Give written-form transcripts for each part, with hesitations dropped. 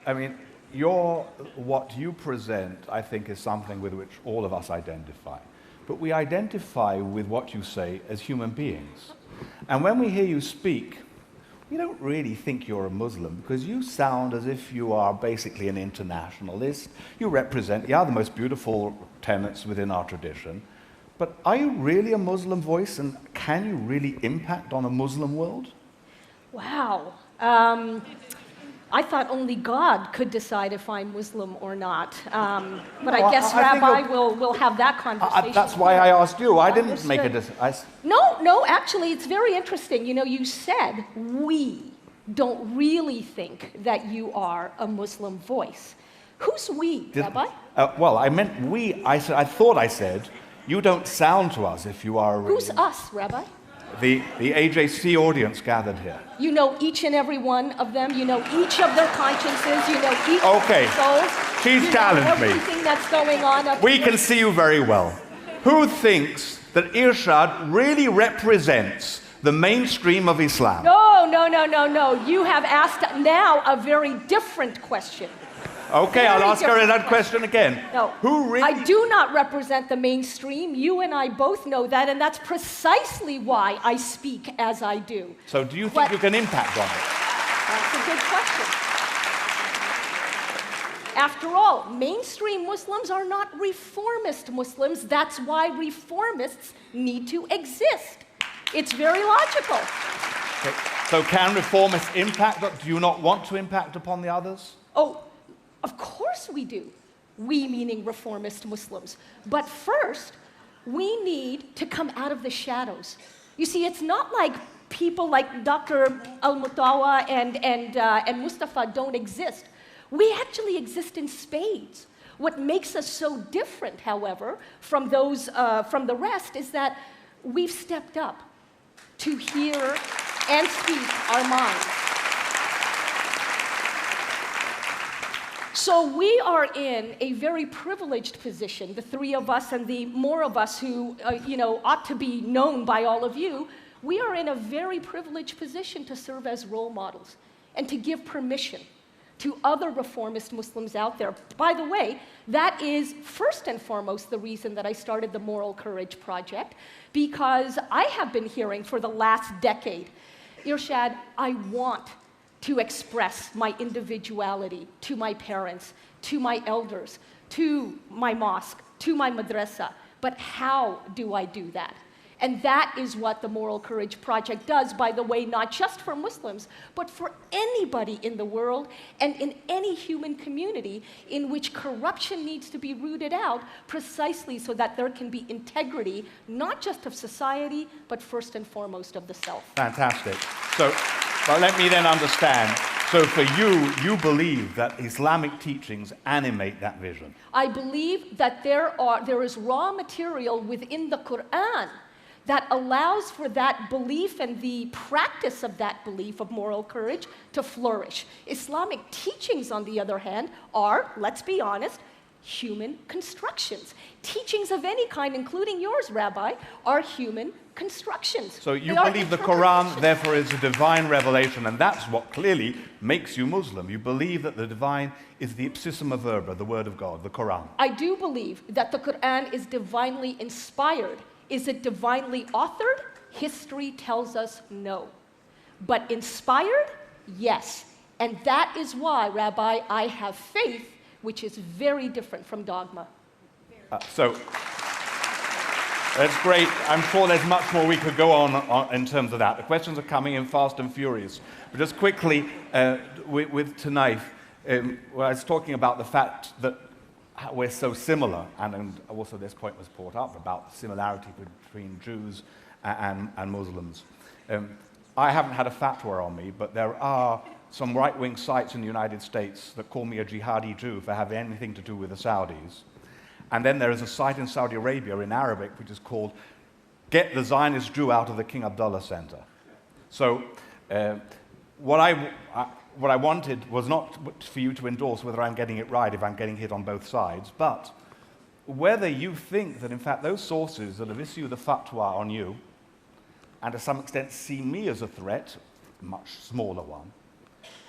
I mean, what you present, I think, is something with which all of us identify. But we identify with what you say as human beings. And when we hear you speak, we don't really think you're a Muslim, because you sound as if you are basically an internationalist. You represent the other most beautiful tenets within our tradition. But are you really a Muslim voice, and can you really impact on a Muslim world? Wow. I thought only God could decide if I'm Muslim or not. But I guess, Rabbi, we'll have that conversation. That's why I asked you. I didn't make a decision. No, actually, it's very interesting. You know, you said we don't really think that you are a Muslim voice. Who's we, Rabbi? Well, I meant we. I thought I said, you don't sound to us if you are a... Who's us, Rabbi? The AJC audience gathered here. You know each and every one of them. You know each of their consciences. You know each of their souls. She's challenged me. Everything that's going on up We here. can see you very well. Who thinks that Irshad really represents the mainstream of Islam? No. You have asked now a very different question. Okay, I'll ask her that question again. No, Who really... I do not represent the mainstream. You and I both know that, and that's precisely why I speak as I do. So do you think you can impact on it? That's a good question. After all, mainstream Muslims are not reformist Muslims. That's why reformists need to exist. It's very logical. Okay. So can reformists impact? Do you not want to impact upon the others? Oh, of course we do. We meaning reformist Muslims. But first, we need to come out of the shadows. You see, it's not like people like Dr. Al-Mutawa and Mustafa don't exist. We actually exist in spades. What makes us so different, however, from from the rest is that we've stepped up to hear and speak our minds. So we are in a very privileged position, the three of us and the more of us who, ought to be known by all of you. We are in a very privileged position to serve as role models and to give permission to other reformist Muslims out there. By the way, that is first and foremost the reason that I started the Moral Courage Project, because I have been hearing for the last decade, Irshad, I want to express my individuality to my parents, to my elders, to my mosque, to my madrasa. But how do I do that? And that is what the Moral Courage Project does, by the way, not just for Muslims, but for anybody in the world and in any human community in which corruption needs to be rooted out, precisely so that there can be integrity, not just of society, but first and foremost of the self. Fantastic. So, well, let me then understand. So for you, you believe that Islamic teachings animate that vision? I believe that there is raw material within the Quran that allows for that belief and the practice of that belief of moral courage to flourish. Islamic teachings, on the other hand, are, let's be honest, human constructions. Teachings of any kind, including yours, Rabbi, are human constructions. So you believe the Quran, therefore, is a divine revelation, and that's what clearly makes you Muslim. You believe that the divine is the ipsissima verba, the word of God, the Quran. I do believe that the Quran is divinely inspired. Is it divinely authored? History tells us no. But inspired? Yes. And that is why, Rabbi, I have faith, which is very different from dogma. So that's great. I'm sure there's much more we could go on in terms of that. The questions are coming in fast and furious. But just quickly, with Tanaif, I was talking about the fact that we're so similar, and also this point was brought up about the similarity between Jews and Muslims. I haven't had a fatwa on me, but there are some right-wing sites in the United States that call me a jihadi Jew for having anything to do with the Saudis. And then there is a site in Saudi Arabia in Arabic which is called Get the Zionist Jew Out of the King Abdullah Center. So what I wanted was not for you to endorse whether I'm getting it right, if I'm getting hit on both sides, but whether you think that, in fact, those sources that have issued the fatwa on you, and to some extent see me as a threat, a much smaller one,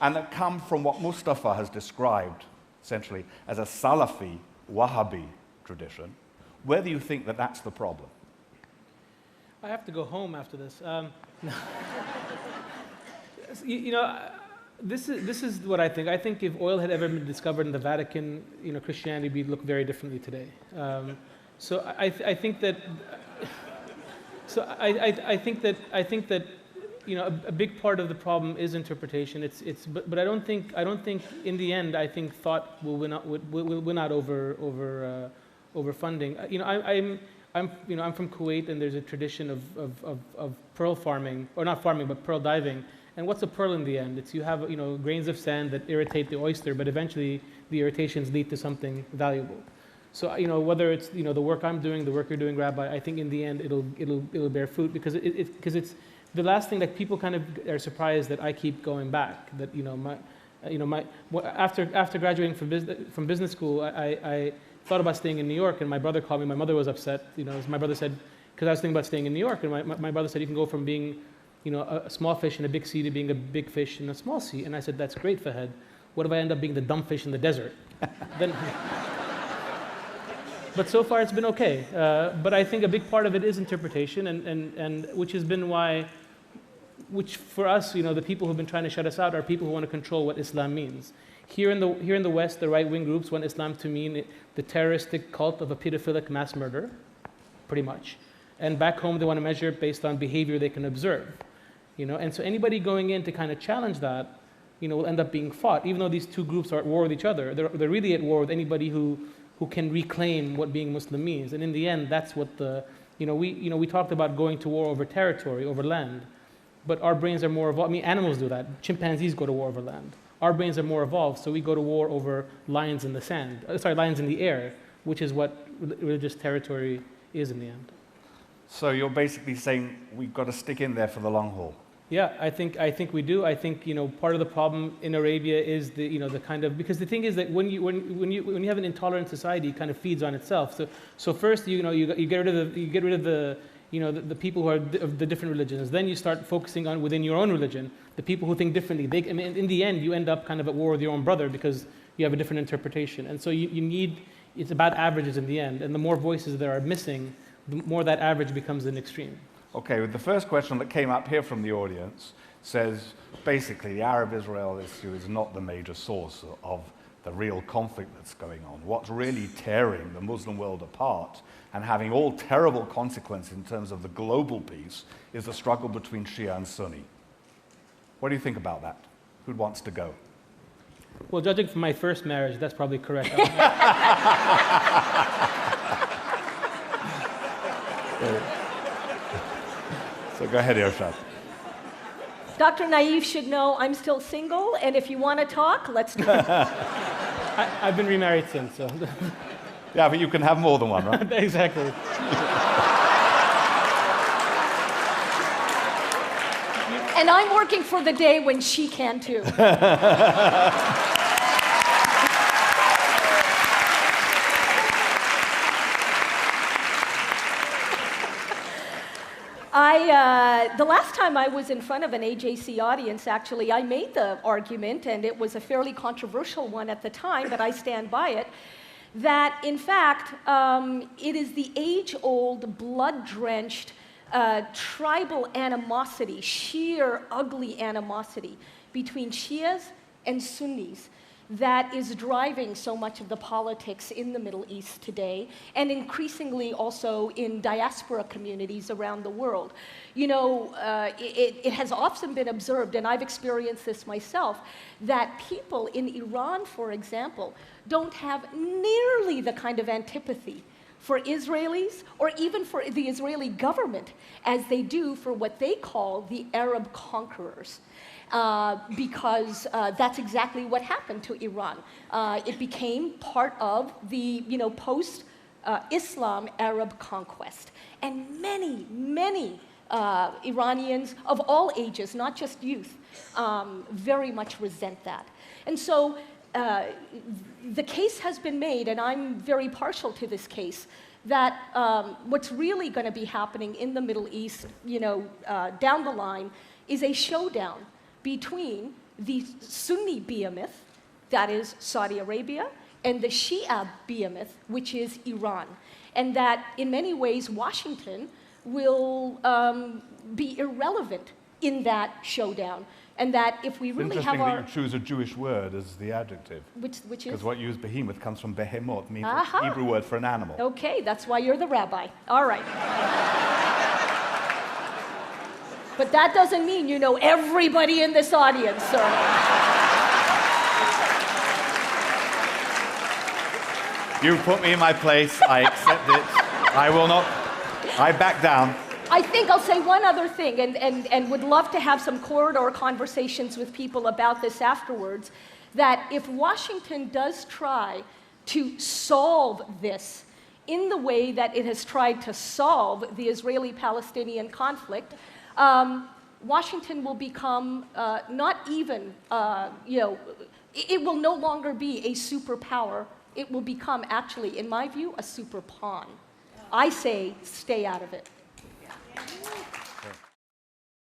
and that come from what Mustafa has described, essentially, as a Salafi Wahhabi tradition, whether you think that that's the problem. I have to go home after this. You know, this is what I think. I think if oil had ever been discovered in the Vatican, you know, Christianity would look very differently today. So I think that. So I think that you know a big part of the problem is interpretation. But I don't think in the end I think thought will win out over funding. You know, I'm from Kuwait, and there's a tradition of pearl farming, or not farming, but pearl diving. And what's a pearl in the end? It's you have, you know, grains of sand that irritate the oyster, but eventually the irritations lead to something valuable. So, you know, whether it's, you know, the work I'm doing, the work you're doing, Rabbi, I think in the end it'll bear fruit, because it's the last thing that people kind of are surprised that I keep going back. That, you know, after graduating from business school, I thought about staying in New York, and my brother called me. My mother was upset. You know, my brother said, because I was thinking about staying in New York, and my brother said, you can go from being, you know, a small fish in a big sea to being a big fish in a small sea. And I said, that's great, Fahad. What if I end up being the dumb fish in the desert? Then, but so far it's been okay. But I think a big part of it is interpretation, and which has been why, which for us, you know, the people who've been trying to shut us out are people who want to control what Islam means. Here in the West, the right-wing groups want Islam to mean the terroristic cult of a pedophilic mass murderer, pretty much. And back home, they want to measure it based on behavior they can observe. You know, and so anybody going in to kind of challenge that, you know, will end up being fought. Even though these two groups are at war with each other, they're really at war with anybody who can reclaim what being Muslim means. And in the end, that's what we talked about going to war over territory, over land, but our brains are more evolved. I mean, animals do that. Chimpanzees go to war over land. Our brains are more evolved, so we go to war over lions in the air, which is what religious territory is in the end. So you're basically saying we've got to stick in there for the long haul. Yeah, I think we do. I think, you know, part of the problem in Arabia is the kind of, because the thing is that when you have an intolerant society, it kind of feeds on itself. So first, you get rid of the people who are of the different religions. Then you start focusing on within your own religion the people who think differently. In the end, you end up kind of at war with your own brother because you have a different interpretation. And so it's about averages in the end. And the more voices there are missing, the more that average becomes an extreme. Okay, the first question that came up here from the audience says, basically, the Arab-Israel issue is not the major source of the real conflict that's going on. What's really tearing the Muslim world apart and having all terrible consequences in terms of the global peace is the struggle between Shia and Sunni. What do you think about that? Who wants to go? Well, judging from my first marriage, that's probably correct. So go ahead, Irshad. Dr. Naif should know I'm still single, and if you want to talk, let's do it. I've been remarried since, so. Yeah, but you can have more than one, right? Exactly. And I'm working for the day when she can too. The last time I was in front of an AJC audience, actually, I made the argument, and it was a fairly controversial one at the time, but I stand by it, that in fact, it is the age-old, blood-drenched, tribal animosity, sheer, ugly animosity between Shias and Sunnis that is driving so much of the politics in the Middle East today, and increasingly also in diaspora communities around the world. You know, it has often been observed, and I've experienced this myself, that people in Iran, for example, don't have nearly the kind of antipathy for Israelis or even for the Israeli government as they do for what they call the Arab conquerors. Because that's exactly what happened to Iran. It became part of the post-Islam Arab conquest. And many Iranians of all ages, not just youth, very much resent that. And so the case has been made, and I'm very partial to this case, that what's really going to be happening in the Middle East, down the line, is a showdown between the Sunni behemoth, that is Saudi Arabia, and the Shia behemoth, which is Iran. And that in many ways, Washington will be irrelevant in that showdown. And that if we really have Interesting that you choose a Jewish word as the adjective. Which is? Because what you use behemoth comes from behemoth, means Aha. a Hebrew word for an animal. Okay, that's why you're the rabbi. All right. But that doesn't mean you know everybody in this audience, sir. You put me in my place. I accept it. I will not. I back down. I think I'll say one other thing, and would love to have some corridor conversations with people about this afterwards, that if Washington does try to solve this in the way that it has tried to solve the Israeli-Palestinian conflict, Washington will become not even, it will no longer be a superpower. It will become, actually, in my view, a super pawn. I say stay out of it.